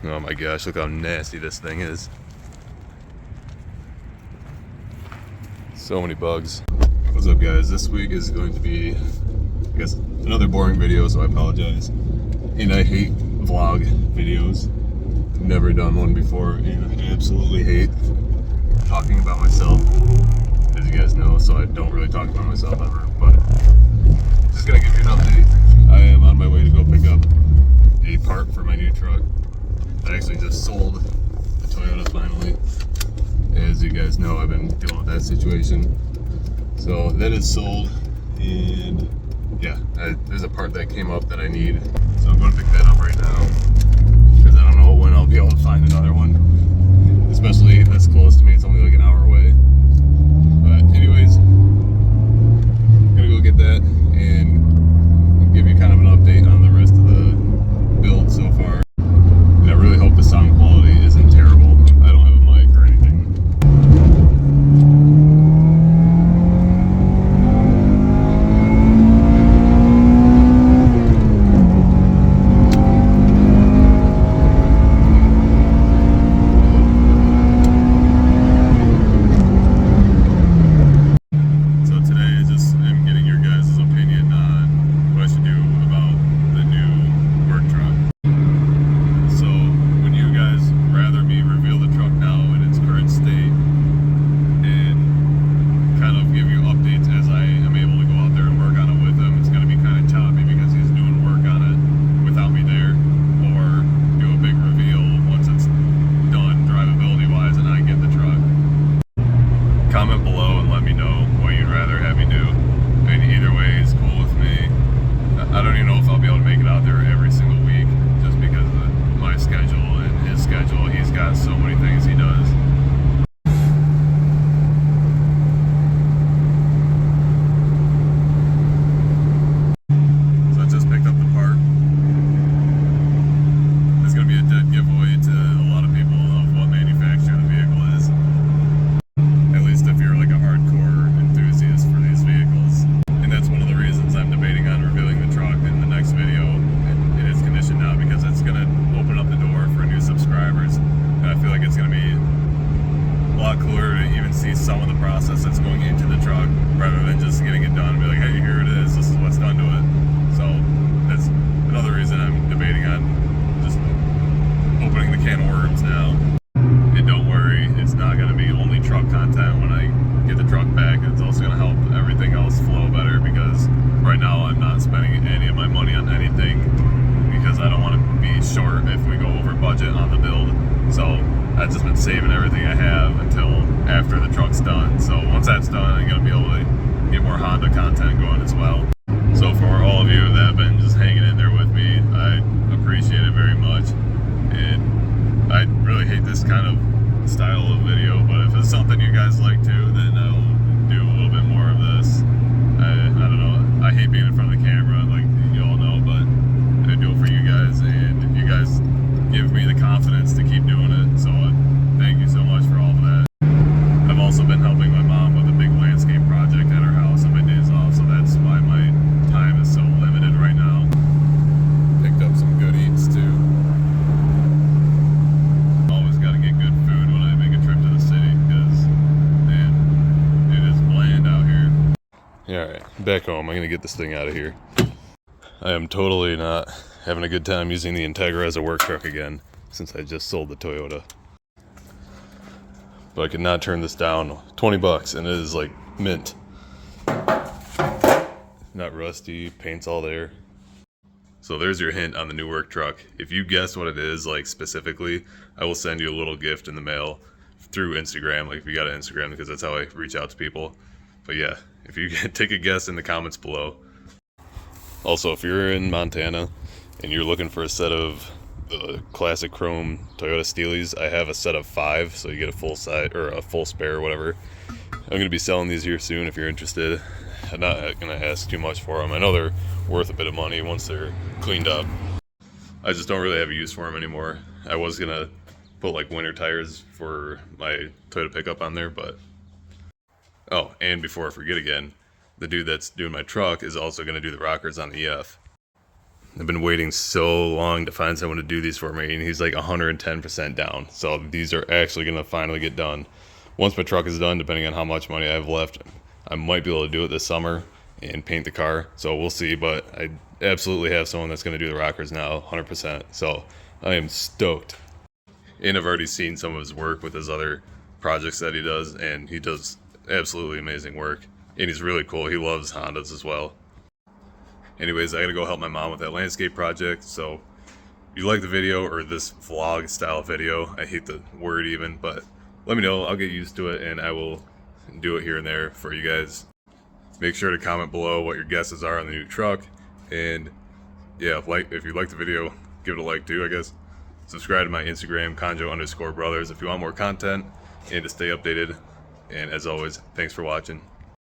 Oh my gosh, look how nasty this thing is. So many bugs. What's up, guys? This week is going to be, I guess, another boring video, so I apologize. And I hate vlog videos. I've never done one before, and I absolutely hate talking about myself, as you guys know, so I don't really talk about myself ever, but just gonna give you an update. I am on my way to go pick up a part for my new truck. I actually just sold the Toyota finally. As you guys know, I've been dealing with that situation. So that is sold, and yeah, there's a part that came up that I need. So I'm going to pick that up right now, because I don't know when I'll be able to find another one. Especially if that's close to me, it's only like an hour away. But anyways, I'm going to go get that and give you kind of an update on the rest of the build so far. And I really hope the sound quality isn't terrible. I don't have a mic or anything. Comment below and let me know what you'd rather have me do. I mean, either way is cool with me. I don't even know if I'll be able to make it out there every single week, just because of my schedule and his schedule. He's got so many things he does. So I just picked up the part. This is going to be a dead giveaway to a lot of people of what manufacturer the vehicle is. If you're like a hardcore enthusiast for these vehicles. And that's one of the reasons I'm debating on revealing the truck in the next video in its condition now, because it's going to open up the door for new subscribers. And I feel like it's going to be a lot cooler to even see some of the process that's going into the truck, rather than just getting it done and be like, hey, here it is, this is what's done to it. So that's another reason I'm debating on just opening the can of worms now. And don't worry, it's not going to be only truck content when I get the truck back. It's also going to help everything else flow better, because right now I'm not spending any of my money on anything, because I don't want to be short if we go over budget on the build. So I've just been saving everything I have until after the truck's done. So once that's done, I'm going to be able to get more Honda content going as well. So for all of you that have been just hanging in there with me, I appreciate it very much. And I really hate this kind of style of video, but if it's something you guys like too, then I'll do a little bit more of this. I don't know, I hate being in front of the camera, like you all know, but I do it for you guys, and you guys give me the confidence to keep doing it, so thank you so much for all of that. I've also been helping my mom with a big landscape project at her house on my days off, so that's why my time is so limited right now. Picked up some good eats too. Alright, back home. I'm gonna get this thing out of here. I am totally not having a good time using the Integra as a work truck again, since I just sold the Toyota. But I could not turn this down. 20 bucks, and it is like mint. Not rusty, paint's all there. So there's your hint on the new work truck. If you guess what it is, like specifically, I will send you a little gift in the mail through Instagram, like if you got an Instagram, because that's how I reach out to people. But yeah, if you take a guess in the comments below. Also, if you're in Montana and you're looking for a set of the classic chrome Toyota Steelies, I have a set of 5, so you get a full size or a full spare or whatever. I'm going to be selling these here soon if you're interested. I'm not going to ask too much for them. I know they're worth a bit of money once they're cleaned up. I just don't really have a use for them anymore. I was going to put like winter tires for my Toyota pickup on there, but oh, and before I forget again, the dude that's doing my truck is also going to do the rockers on the EF. I've been waiting so long to find someone to do these for me, and he's like 110% down. So these are actually going to finally get done. Once my truck is done, depending on how much money I have left, I might be able to do it this summer and paint the car. So we'll see, but I absolutely have someone that's going to do the rockers now, 100%. So I am stoked. And I've already seen some of his work with his other projects that he does, and he does absolutely amazing work. And he's really cool. He loves Hondas as well. Anyways, I gotta go help my mom with that landscape project. So if you like the video, or this vlog style video, I hate the word even, but let me know. I'll get used to it, and I will do it here and there for you guys. Make sure to comment below what your guesses are on the new truck. And yeah, if you like the video, give it a like too, I guess. Subscribe to my Instagram, Conjo_brothers, if you want more content and to stay updated. And as always, thanks for watching.